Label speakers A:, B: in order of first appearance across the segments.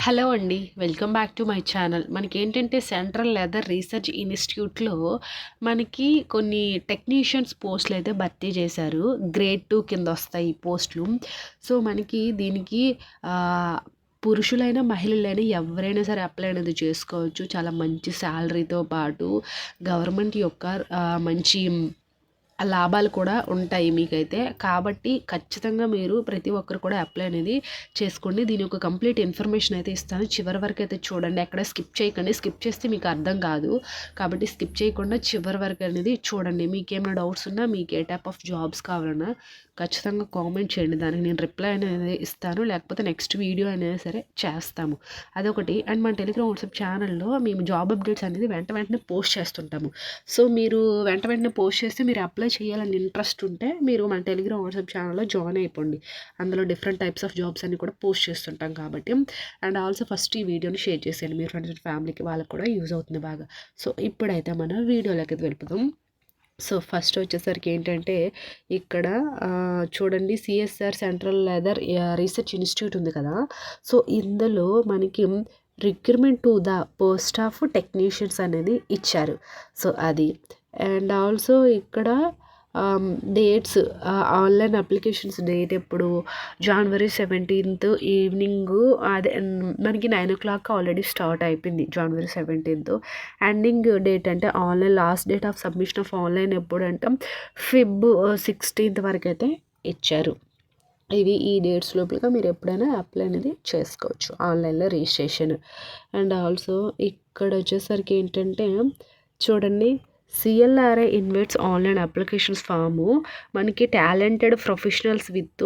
A: Hello అండి. Welcome back to my channel. మనకేంటంటే central leather research ఇన్‌స్టిట్యూట్‌లో మనకి కొన్ని టెక్నీషియన్స్ పోస్టులయితే భర్తీ చేశారు. గ్రేడ్ 2 కిందొస్తాయి ఈ పోస్టులు. సో, మనకి దీనికి ఆహ్, పురుషులైనా, మహిళలైనా ఎవరైనా సరే అప్లై అనేది చేసుకోవచ్చు. చాలా మంచి శాలరీతో పాటు గవర్నమెంట్ యొక్క మంచి లాభాలు కూడా ఉంటాయి మీకైతే. కాబట్టి ఖచ్చితంగా మీరు ప్రతి ఒక్కరు కూడా అప్లై అనేది చేసుకోండి. దీని యొక్క కంప్లీట్ ఇన్ఫర్మేషన్ అయితే ఇస్తాను. చివరి వరకు అయితే చూడండి. ఎక్కడ స్కిప్ చేయకండి. స్కిప్ చేస్తే మీకు అర్థం కాదు. కాబట్టి స్కిప్ చేయకుండా చివరి వరకు అనేది చూడండి. మీకేమైనా డౌట్స్ ఉన్నా, మీకు ఏ టైప్ ఆఫ్ జాబ్స్ కావాలన్నా ఖచ్చితంగా కామెంట్ చేయండి. దానికి నేను రిప్లై అనేది ఇస్తాను. లేకపోతే నెక్స్ట్ వీడియో అనేది సరే చేస్తాము. అదొకటి. అండ్ మన టెలిగ్రామ్, వాట్సాప్ ఛానల్లో మేము జాబ్ అప్డేట్స్ అనేది వెంటనే పోస్ట్ చేస్తుంటాము. సో, మీరు వెంటనే పోస్ట్ చేస్తే మీరు అప్లై చేయాలని ఇంట్రెస్ట్ ఉంటే మీరు మన టెలిగ్రామ్, వాట్సాప్ ఛానల్లో జాయిన్ అయిపోండి. అందులో డిఫరెంట్ టైప్స్ ఆఫ్ జాబ్స్ అన్ని కూడా పోస్ట్ చేస్తుంటాం కాబట్టి. అండ్ ఆల్సో ఫస్ట్ ఈ వీడియోని షేర్ చేసేయండి. మీ ఫ్రెండ్స్ అండ్ ఫ్యామిలీకి వాళ్ళకి కూడా యూజ్ అవుతుంది బాగా. సో, ఇప్పుడైతే మనం వీడియోలోకి వెళ్ళిపోదాం. సో, ఫస్ట్ వచ్చేసరికి ఏంటంటే ఇక్కడ చూడండి, CSR central leather research institute ఉంది కదా. సో, ఇందులో మనకి recruitment to the post of technicians అనేది ఇచ్చారు. సో, అది. అండ్ ఆల్సో ఇక్కడ డేట్స్, ఆన్లైన్ అప్లికేషన్స్ డేట్ ఎప్పుడు, జనవరి 17th ఈవినింగు. అదే మనకి 9 o'clock ఆల్రెడీ స్టార్ట్ అయిపోయింది జనవరి 17th. ఎండింగ్ డేట్ అంటే online last date of submission of online ఎప్పుడంటే ఫిబ్ 16th వరకు అయితే ఇచ్చారు. ఇవి ఈ డేట్స్ లోపలగా మీరు ఎప్పుడైనా అప్లై అనేది చేసుకోవచ్చు, ఆన్లైన్లో రిజిస్ట్రేషన్. అండ్ ఆల్సో ఇక్కడ వచ్చేసరికి ఏంటంటే చూడండి, CLRI invites online applications form. మనకి talented professionals with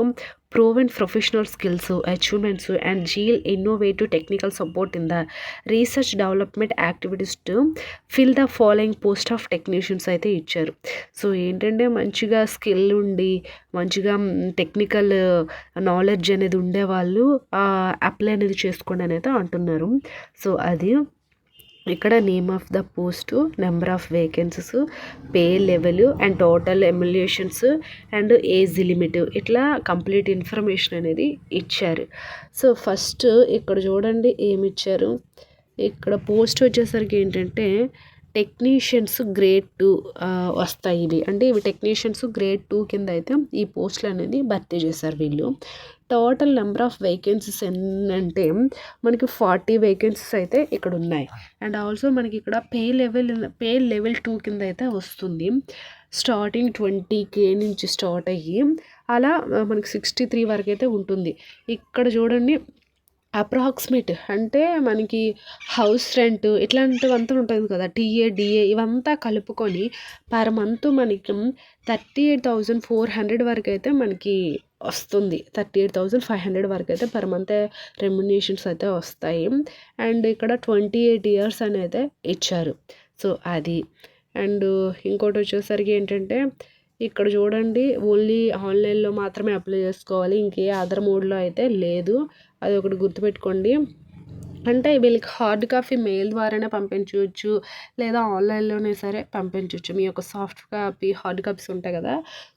A: proven professional skills, achievements and zeal innovative technical support in the research development activities to fill the following post of technicians అయితే ఇచ్చారు. So, ఏంటంటే మంచిగా skill ఉండి మంచిగా technical knowledge అనేది ఉండేవాళ్ళు apply అనేది చేసుకోండి అని అయితే అంటున్నారు. సో, అది. ఇక్కడ name of the post, number of vacancies, pay level and total emoluments and age limit, ఇట్లా కంప్లీట్ ఇన్ఫర్మేషన్ అనేది ఇచ్చారు. సో, ఫస్ట్ ఇక్కడ చూడండి ఏమి ఇచ్చారు. ఇక్కడ పోస్ట్ వచ్చేసరికి ఏంటంటే టెక్నీషియన్స్ గ్రేడ్ 2 వస్తాయి ఇవి. అంటే ఇవి టెక్నీషియన్స్ గ్రేడ్ 2 కింద అయితే ఈ పోస్టులు అనేది భర్తీ చేశారు వీళ్ళు. టోటల్ నెంబర్ ఆఫ్ వేకెన్సీస్ ఎన్నంటే మనకి 40 వేకెన్సీస్ అయితే ఇక్కడ ఉన్నాయి. అండ్ ఆల్సో మనకి ఇక్కడ పే లెవెల్ 2 కింద అయితే వస్తుంది. స్టార్టింగ్ 20K నుంచి స్టార్ట్ అయ్యి అలా మనకి 63 వరకు అయితే ఉంటుంది. ఇక్కడ చూడండి, అప్రాక్సిమేట్ అంటే మనకి హౌస్ రెంట్ ఇట్లాంటివంతా ఉంటుంది కదా, టీఏ, డిఏ ఇవంతా కలుపుకొని పర్ మంత్ మనకి 38,400 వరకు అయితే మనకి వస్తుంది. 38,500 వరకు అయితే పర్ మంత్ రెమ్యునేషన్స్ అయితే వస్తాయి. అండ్ ఇక్కడ 28 years అనేది ఇచ్చారు. సో, అది. అండ్ ఇంకోటి వచ్చేసరికి ఏంటంటే ఇక్కడ చూడండి, ఓన్లీ ఆన్లైన్లో మాత్రమే అప్లై చేసుకోవాలి, ఇంకే అదర్ మోడ్లో అయితే లేదు. అది ఒకటి గుర్తుపెట్టుకోండి. అంటే వీళ్ళకి హార్డ్ కాపీ మెయిల్ ద్వారానే పంపించవచ్చు, లేదా ఆన్లైన్లోనే సరే పంపించవచ్చు. మీ యొక్క సాఫ్ట్ కాపీ, హార్డ్ కాపీస్ ఉంటాయి కదా.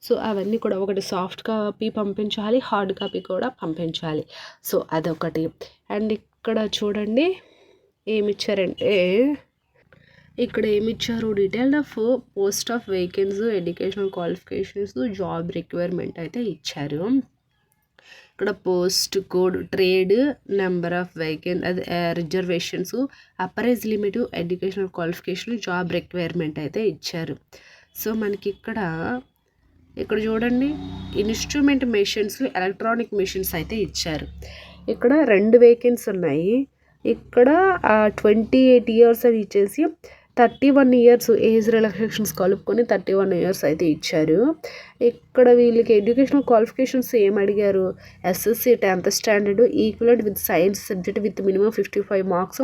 A: సో, అవన్నీ కూడా ఒకటి సాఫ్ట్ కాపీ పంపించాలి, హార్డ్ కాపీ కూడా పంపించాలి. సో, అదొకటి. అండ్ ఇక్కడ చూడండి ఏమిచ్చారంటే ఇక్కడ ఏమిచ్చారు, detailed of post of vacancy, educational qualifications, job requirement అయితే ఇచ్చారు. ఇక్కడ post code, trade, number of అది reservations, upper age limit, educational qualification, job requirement అయితే ఇచ్చారు. సో, మనకి ఇక్కడ చూడండి, ఇన్స్ట్రుమెంట్ మెషిన్స్, ఎలక్ట్రానిక్ మెషిన్స్ అయితే ఇచ్చారు. ఇక్కడ 2 వేకెన్సీ ఉన్నాయి. ఇక్కడ 28 years అని ఇచ్చేసి 31 years ఏజ్ రిలాక్సేషన్స్ కలుపుకొని 31 years అయితే ఇచ్చారు. ఇక్కడ వీళ్ళకి ఎడ్యుకేషనల్ క్వాలిఫికేషన్స్ ఏం అడిగారు, SSC 10th standard equivalent with science subject with minimum 55 marks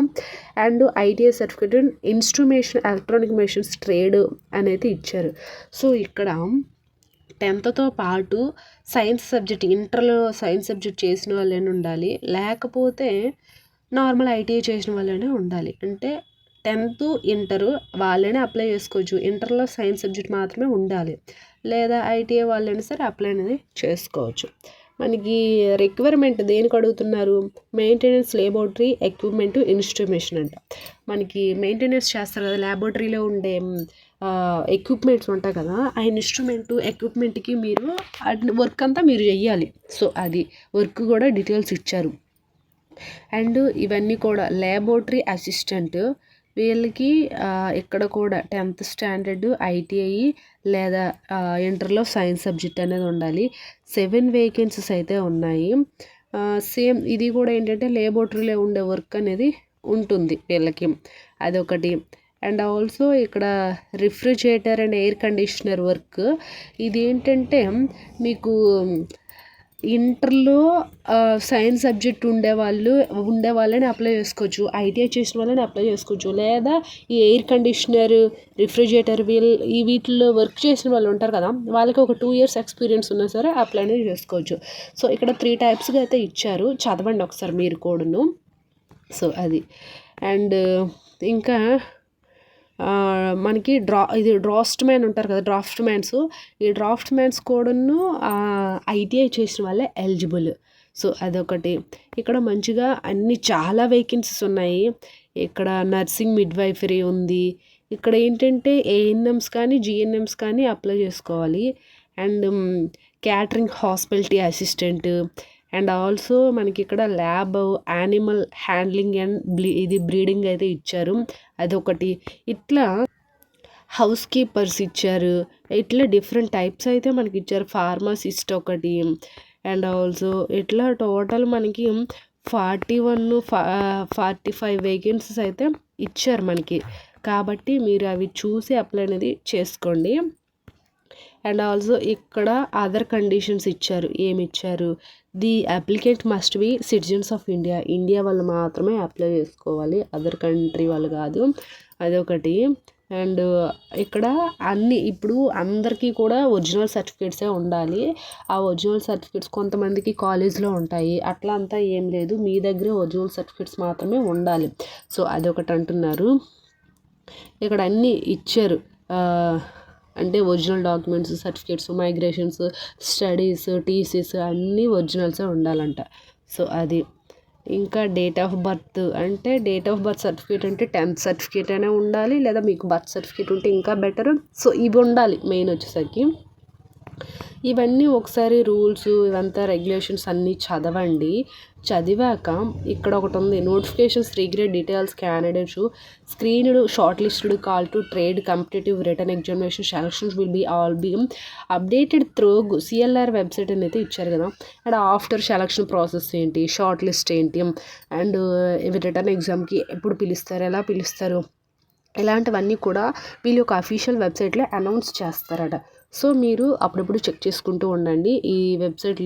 A: and ITI certificate instrumentation electronic machines trade అనేది ఇచ్చారు. సో, ఇక్కడ 10thతో పాటు సైన్స్ సబ్జెక్ట్, ఇంటర్లో సైన్స్ సబ్జెక్ట్ చేసిన వాళ్ళైనా ఉండాలి, లేకపోతే నార్మల్ ఐటీఐ చేసిన వాళ్ళైనా ఉండాలి. అంటే 10th ఇంటర్ వాళ్ళైనా అప్లై చేసుకోవచ్చు. ఇంటర్లో సైన్స్ సబ్జెక్ట్ మాత్రమే ఉండాలి, లేదా ఐటీఐ వాళ్ళైనా సరే అప్లై అనేది చేసుకోవచ్చు. మనకి రిక్వైర్మెంట్ దేనికి అడుగుతున్నారు, మెయింటెనెన్స్ ల్యాబొరేటరీ ఎక్విప్మెంట్ ఇన్స్ట్రుమేషన్ అంట. మనకి మెయింటెనెన్స్ చేస్తారు కదా ల్యాబొరేటరీలో ఉండే ఎక్విప్మెంట్స్ ఉంటాయి కదా, ఆ ఎక్విప్మెంట్కి మీరు వర్క్ అంతా మీరు చెయ్యాలి. సో అది వర్క్ కూడా డీటెయిల్స్ ఇచ్చారు. అండ్ ఇవన్నీ కూడా ల్యాబొరేటరీ అసిస్టెంట్ వీళ్ళకి ఇక్కడ కూడా 10th స్టాండర్డ్ ఐటీఐ లేదా ఇంటర్లో సైన్స్ సబ్జెక్ట్ అనేది ఉండాలి. 7 వేకెన్సీస్ అయితే ఉన్నాయి. సేమ్ ఇది కూడా ఏంటంటే ల్యాబొరేటరీలో ఉండే వర్క్ అనేది ఉంటుంది వీళ్ళకి, అదొకటి. అండ్ ఆల్సో ఇక్కడ refrigerator and air conditioner work. ఇది ఏంటంటే మీకు ఇంటర్లో సైన్స్ సబ్జెక్ట్ ఉండేవాళ్ళని అప్లై చేసుకోవచ్చు, ఐటీఐ చేసిన వాళ్ళని అప్లై చేసుకోవచ్చు, లేదా ఈ ఎయిర్ కండిషనర్ రిఫ్రిజిరేటర్ వీటిల్లో వర్క్ చేసిన వాళ్ళు ఉంటారు కదా, వాళ్ళకి ఒక 2 years ఎక్స్పీరియన్స్ ఉన్నా సరే అప్లై అనేది చేసుకోవచ్చు. సో ఇక్కడ 3 typesగా అయితే ఇచ్చారు, చదవండి ఒకసారి మీరు కూడాను. సో అది. అండ్ ఇంకా మనకి డ్రాఫ్ట్ మ్యాన్ ఉంటారు కదా, ఈ డ్రాఫ్ట్ మ్యాన్స్ కూడాను ఐటీఐ చేసిన వాళ్ళే ఎలిజిబుల్. సో అదొకటి. ఇక్కడ మంచిగా చాలా వేకెన్సీస్ ఉన్నాయి. ఇక్కడ నర్సింగ్ మిడ్వైఫరీ ఉంది. ఇక్కడ ఏంటంటే ఏఎన్ఎమ్స్ కానీ జిఎన్ఎమ్స్ కానీ అప్లై చేసుకోవాలి. And catering hospitality assistant. And also మనకి ఇక్కడ lab animal handling and breeding అయితే ఇచ్చారు, అదొకటి. ఇట్లా హౌస్ కీపర్స్ ఇచ్చారు. ఇట్లా డిఫరెంట్ టైప్స్ అయితే మనకి ఇచ్చారు. ఫార్మసిస్ట్ ఒకటి. అండ్ ఆల్సో ఇట్లా టోటల్ మనకి 45 వేకెన్సీస్ అయితే ఇచ్చారు మనకి. కాబట్టి మీరు అవి చూసి అప్లై అనేది చేసుకోండి. అండ్ ఆల్సో ఇక్కడ అదర్ కండిషన్స్ ఇచ్చారు. ఏమి ఇచ్చారు, the applicant must be citizens of India వాళ్ళు మాత్రమే అప్లై చేసుకోవాలి, అదర్ కంట్రీ వాళ్ళు కాదు, అదొకటి. అండ్ ఇక్కడ ఇప్పుడు అందరికీ కూడా ఒరిజినల్ సర్టిఫికేట్సే ఉండాలి. ఆ ఒరిజినల్ సర్టిఫికేట్స్ కొంతమందికి కాలేజ్లో ఉంటాయి, అట్లా అంతా ఏం లేదు, మీ దగ్గర ఒరిజినల్ సర్టిఫికేట్స్ మాత్రమే ఉండాలి. సో అదొకటి అంటున్నారు. ఇక్కడ అన్నీ ఇచ్చారు, అంటే original documents, certificates, migrations, studies, TCs అన్నీ ఒరిజినల్సే ఉండాలంట. సో అది. ఇంకా డేట్ ఆఫ్ బర్త్ సర్టిఫికేట్ అంటే 10th సర్టిఫికేట్ అయినా ఉండాలి, లేదా మీకు బర్త్ సర్టిఫికేట్ ఉంటే ఇంకా బెటర్. సో ఇవి ఉండాలి మెయిన్ వచ్చేసరికి. ఇవన్నీ ఒకసారి రూల్స్ ఇవంతా రెగ్యులేషన్స్ అన్నీ చదివాక ఇక్కడ ఒకటి ఉంది, notifications regrade details candidates screened shortlisted call to trade competitive written examination selections will be updated through CLR website అని అయితే ఇచ్చారు కదా. అండ్ ఆఫ్టర్ సెలక్షన్ ప్రాసెస్ ఏంటి, షార్ట్ లిస్ట్ ఏంటి, అండ్ ఇవి రిటర్న్ ఎగ్జామ్కి ఎప్పుడు పిలుస్తారు, ఎలా పిలుస్తారు, ఇలాంటివన్నీ కూడా వీళ్ళు ఒక అఫీషియల్ వెబ్సైట్లో అనౌన్స్ చేస్తారట. సో మీరు అప్పుడప్పుడు చెక్ చేసుకుంటూ ఉండండి. ఈ వెబ్సైట్